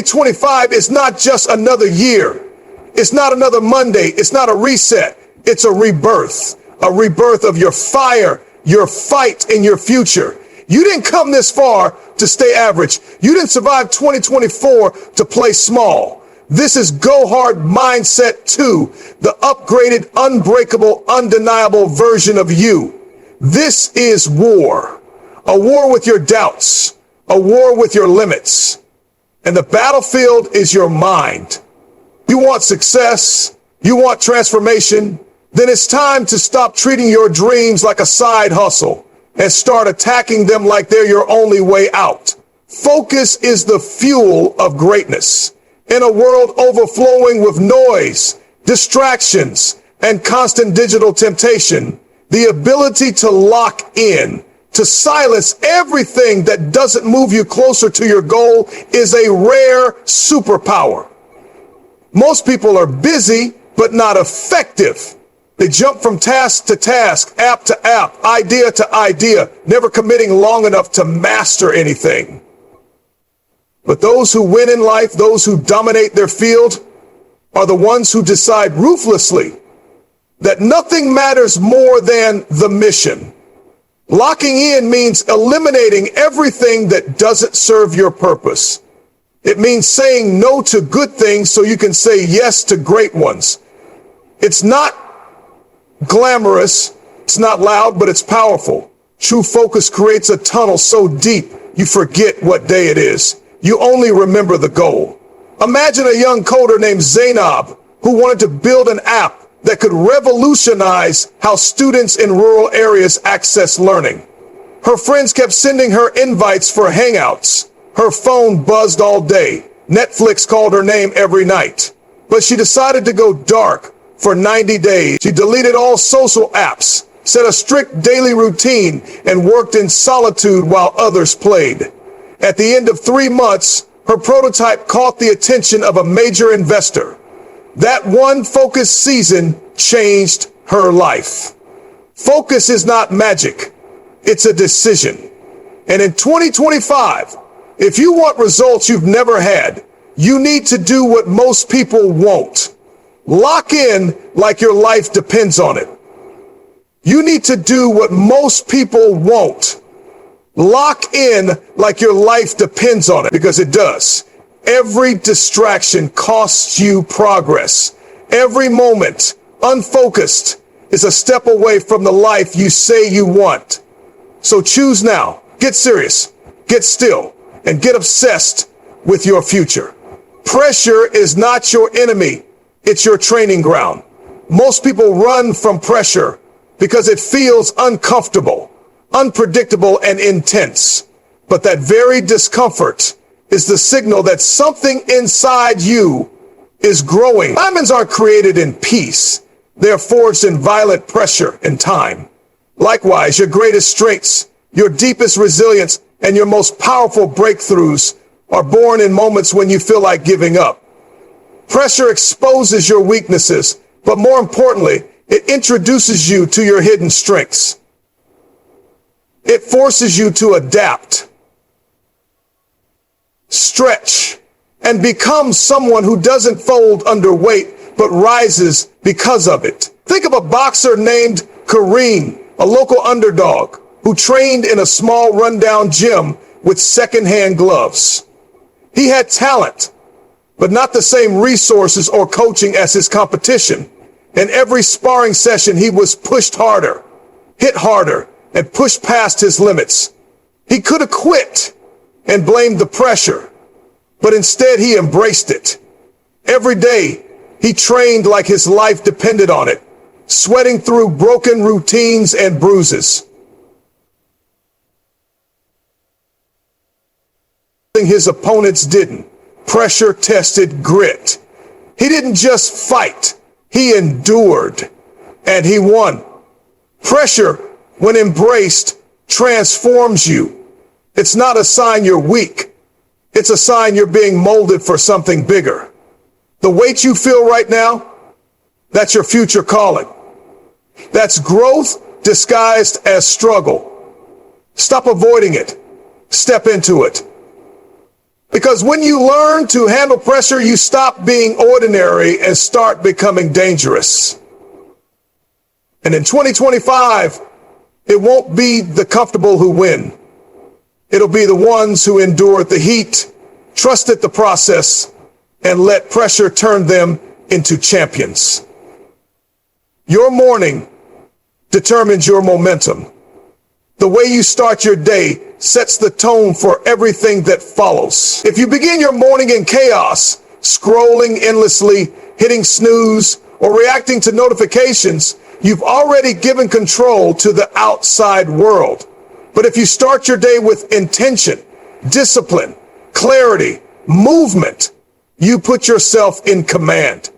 2025 is not just another year. It's not another Monday. It's not a reset. It's a rebirth of your fire, your fight, and your future. You didn't come this far to stay average. You didn't survive 2024 to play small. This is Go Hard Mindset 2, the upgraded, unbreakable, undeniable version of you. This is war. A war with your doubts, a war with your limits. And the battlefield is your mind. You want success, you want transformation, then it's time to stop treating your dreams like a side hustle and start attacking them like they're your only way out. Focus is the fuel of greatness. In a world overflowing with noise, distractions, and constant digital temptation, the ability to lock in, to silence everything that doesn't move you closer to your goal is a rare superpower. Most people are busy, but not effective. They jump from task to task, app to app, idea to idea, never committing long enough to master anything. But those who win in life, those who dominate their field, are the ones who decide ruthlessly that nothing matters more than the mission. Locking in means eliminating everything that doesn't serve your purpose. It means saying no to good things so you can say yes to great ones. It's not glamorous, it's not loud, but it's powerful. True focus creates a tunnel so deep you forget what day it is. You only remember the goal. Imagine a young coder named Zainab who wanted to build an app that could revolutionize how students in rural areas access learning. Her friends kept sending her invites for hangouts. Her phone buzzed all day. Netflix called her name every night. But she decided to go dark for 90 days. She deleted all social apps, set a strict daily routine, and worked in solitude while others played. At the end of 3 months, her prototype caught the attention of a major investor. That one focused season changed her life. Focus is not magic. It's a decision. And in 2025, if you want results you've never had, you need to do what most people won't. Lock in like your life depends on it. You need to do what most people won't. Lock in like your life depends on it, because it does. Every distraction costs you progress. Every moment unfocused is a step away from the life you say you want. So choose now. Get serious, get still, and get obsessed with your future. Pressure is not your enemy. It's your training ground. Most people run from pressure because it feels uncomfortable, unpredictable, and intense. But that very discomfort is the signal that something inside you is growing. Diamonds aren't created in peace. They are forged in violent pressure and time. Likewise, your greatest strengths, your deepest resilience, and your most powerful breakthroughs are born in moments when you feel like giving up. Pressure exposes your weaknesses, but more importantly, it introduces you to your hidden strengths. It forces you to adapt, stretch, and become someone who doesn't fold under weight, but rises because of it. Think of a boxer named Kareem, a local underdog who trained in a small rundown gym with secondhand gloves. He had talent, but not the same resources or coaching as his competition. In every sparring session, he was pushed harder, hit harder, and pushed past his limits. He could have quit and blamed the pressure, but instead he embraced it. Every day, he trained like his life depended on it, sweating through broken routines and bruises. His opponents didn't. Pressure tested grit. He didn't just fight, he endured, and he won. Pressure, when embraced, transforms you. It's not a sign you're weak. It's a sign you're being molded for something bigger. The weight you feel right now, that's your future calling. That's growth disguised as struggle. Stop avoiding it. Step into it. Because when you learn to handle pressure, you stop being ordinary and start becoming dangerous. And in 2025, it won't be the comfortable who win. It'll be the ones who endured the heat, trusted the process, and let pressure turn them into champions. Your morning determines your momentum. The way you start your day sets the tone for everything that follows. If you begin your morning in chaos, scrolling endlessly, hitting snooze, or reacting to notifications, you've already given control to the outside world. But if you start your day with intention, discipline, clarity, movement, you put yourself in command.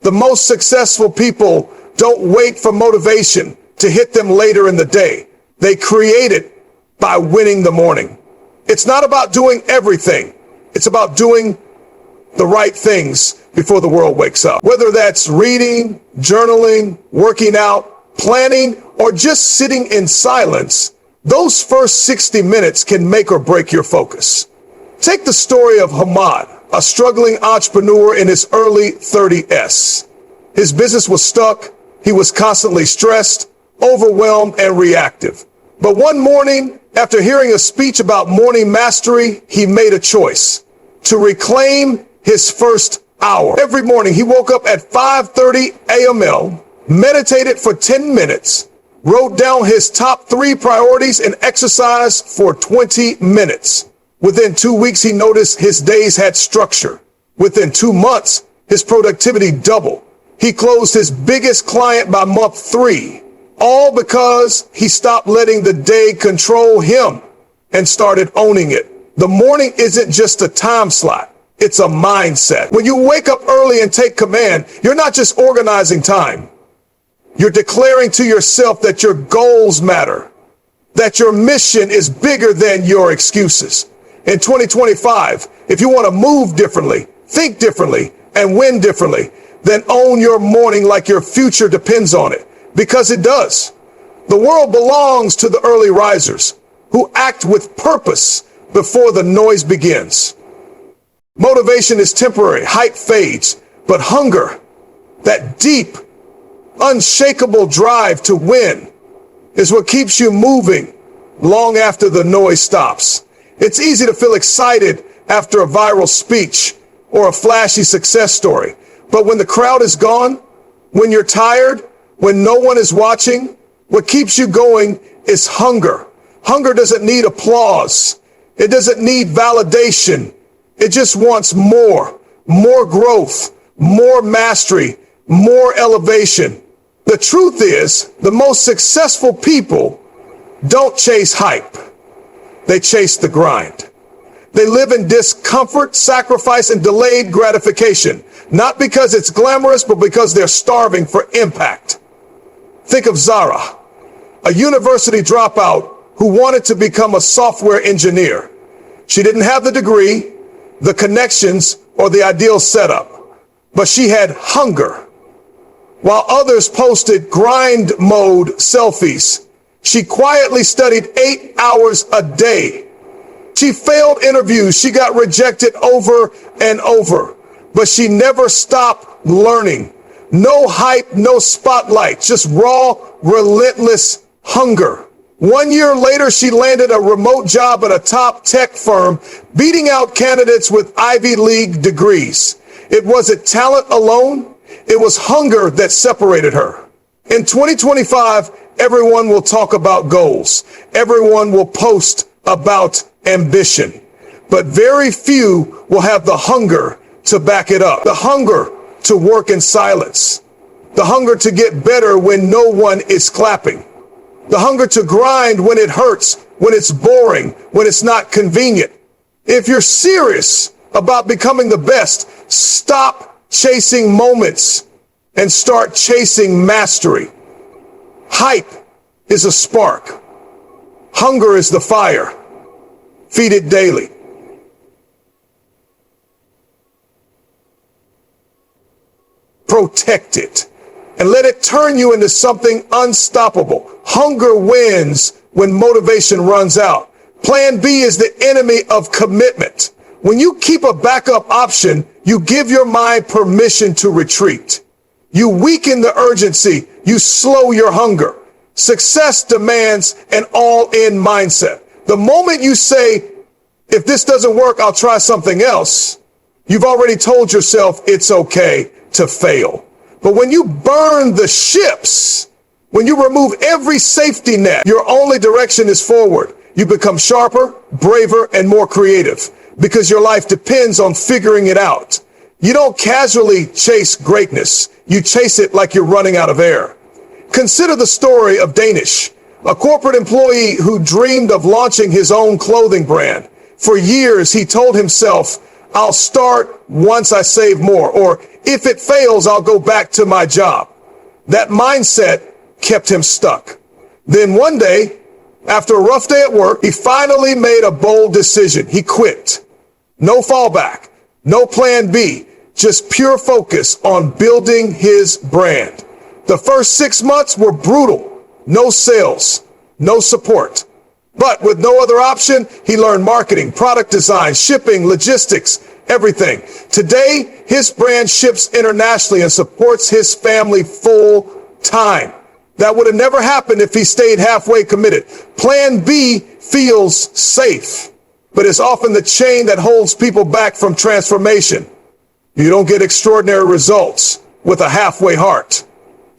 The most successful people don't wait for motivation to hit them later in the day. They create it by winning the morning. It's not about doing everything. It's about doing the right things before the world wakes up. Whether that's reading, journaling, working out, planning, or just sitting in silence, those first 60 minutes can make or break your focus. Take the story of Hamad, a struggling entrepreneur in his early 30s. His business was stuck. He was constantly stressed, overwhelmed, and reactive. But one morning, after hearing a speech about morning mastery, he made a choice to reclaim his first hour. Every morning, he woke up at 5:30 a.m., meditated for 10 minutes, wrote down his top 3 priorities, and exercised for 20 minutes. Within 2 weeks, he noticed his days had structure. Within 2 months, his productivity doubled. He closed his biggest client by month 3, all because he stopped letting the day control him and started owning it. The morning isn't just a time slot. It's a mindset. When you wake up early and take command, you're not just organizing time. You're declaring to yourself that your goals matter, that your mission is bigger than your excuses. In 2025, if you want to move differently, think differently, and win differently, then own your morning like your future depends on it, because it does. The world belongs to the early risers who act with purpose before the noise begins. Motivation is temporary, hype fades, but hunger, that deep, unshakable drive to win, is what keeps you moving long after the noise stops. It's easy to feel excited after a viral speech or a flashy success story. But when the crowd is gone, when you're tired, when no one is watching, what keeps you going is hunger. Hunger doesn't need applause. It doesn't need validation. It just wants more growth, more mastery, more elevation. The truth is, the most successful people don't chase hype. They chase the grind. They live in discomfort, sacrifice, and delayed gratification, not because it's glamorous, but because they're starving for impact. Think of Zara, a university dropout who wanted to become a software engineer. She didn't have the degree, the connections, or the ideal setup, but she had hunger. While others posted grind mode selfies, she quietly studied 8 hours a day. She failed interviews. She got rejected over and over, but she never stopped learning. No hype, no spotlight, just raw, relentless hunger. 1 year later, she landed a remote job at a top tech firm, beating out candidates with Ivy League degrees. It wasn't talent alone. It was hunger that separated her. In 2025, everyone will talk about goals. Everyone will post about ambition, but very few will have the hunger to back it up. The hunger to work in silence. The hunger to get better when no one is clapping. The hunger to grind when it hurts, when it's boring, when it's not convenient. If you're serious about becoming the best, stop chasing moments and start chasing mastery. Hype is a spark. Hunger is the fire. Feed it daily. Protect it and let it turn you into something unstoppable. Hunger wins when motivation runs out. Plan B is the enemy of commitment. When you keep a backup option, you give your mind permission to retreat. You weaken the urgency. You slow your hunger. Success demands an all-in mindset. The moment you say, if this doesn't work, I'll try something else, you've already told yourself it's okay to fail. But when you burn the ships, when you remove every safety net, your only direction is forward. You become sharper, braver, and more creative because your life depends on figuring it out. You don't casually chase greatness. You chase it like you're running out of air. Consider the story of Danish, a corporate employee who dreamed of launching his own clothing brand. For years, he told himself, I'll start once I save more, or if it fails, I'll go back to my job. That mindset kept him stuck. Then one day, after a rough day at work, he finally made a bold decision. He quit. No fallback, no plan B, just pure focus on building his brand. The first 6 months were brutal. No sales, no support. But with no other option, he learned marketing, product design, shipping, logistics, everything. Today, his brand ships internationally and supports his family full time. That would have never happened if he stayed halfway committed. Plan B feels safe, but it's often the chain that holds people back from transformation. You don't get extraordinary results with a halfway heart.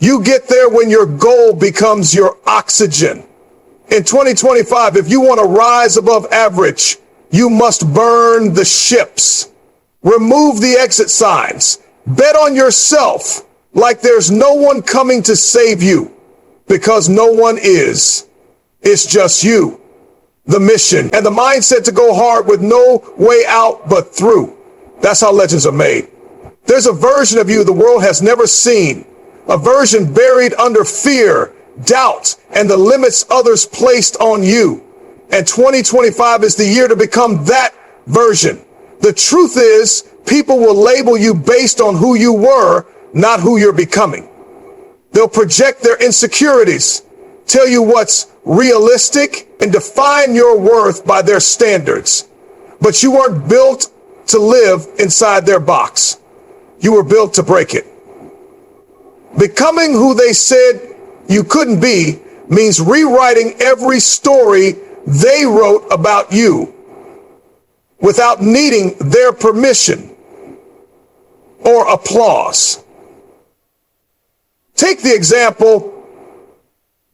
You get there when your goal becomes your oxygen. In 2025, if you want to rise above average, you must burn the ships. Remove the exit signs. Bet on yourself like there's no one coming to save you, because no one is. It's just you, the mission, and the mindset to go hard with no way out but through. That's how legends are made. There's a version of you the world has never seen, a version buried under fear, doubt, and the limits others placed on you. And 2025 is the year to become that version. The truth is, people will label you based on who you were, not who you're becoming. They'll project their insecurities, tell you what's realistic, and define your worth by their standards. But you weren't built to live inside their box. You were built to break it. Becoming who they said you couldn't be means rewriting every story they wrote about you without needing their permission or applause. Take the example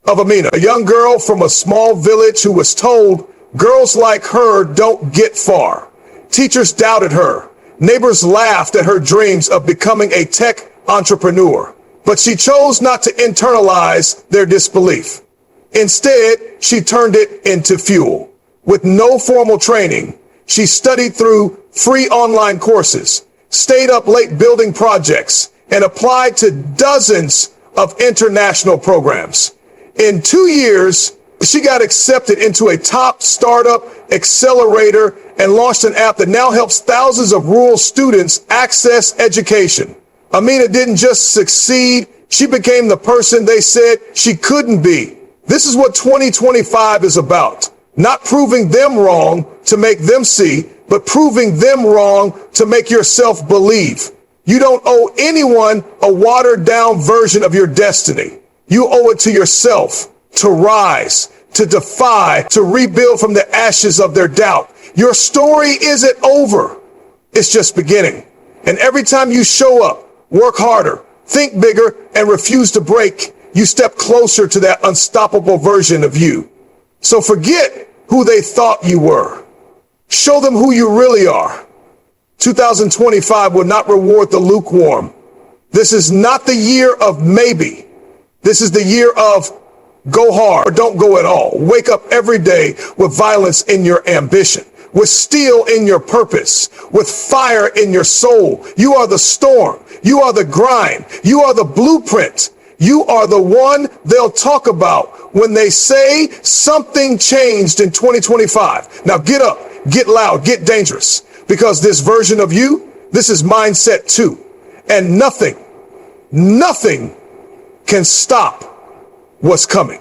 of Amina, a young girl from a small village who was told girls like her don't get far. Teachers doubted her. Neighbors laughed at her dreams of becoming a tech entrepreneur. But she chose not to internalize their disbelief. Instead, she turned it into fuel. With no formal training, she studied through free online courses, stayed up late building projects, and applied to dozens of international programs. In 2 years, she got accepted into a top startup accelerator and launched an app that now helps thousands of rural students access education. Amina didn't just succeed, she became the person they said she couldn't be. This is what 2025 is about. Not proving them wrong to make them see, but proving them wrong to make yourself believe. You don't owe anyone a watered down version of your destiny. You owe it to yourself to rise, to defy, to rebuild from the ashes of their doubt. Your story isn't over. It's just beginning. And every time you show up, work harder, think bigger, and refuse to break, you step closer to that unstoppable version of you. So forget who they thought you were. Show them who you really are. 2025 will not reward the lukewarm. This is not the year of maybe. This is the year of go hard or don't go at all. Wake up every day with violence in your ambition, with steel in your purpose, with fire in your soul. You are the storm. You are the grind. You are the blueprint. You are the one they'll talk about when they say something changed in 2025. Now get up, get loud, get dangerous, because this version of you, this is mindset 2. And nothing can stop what's coming.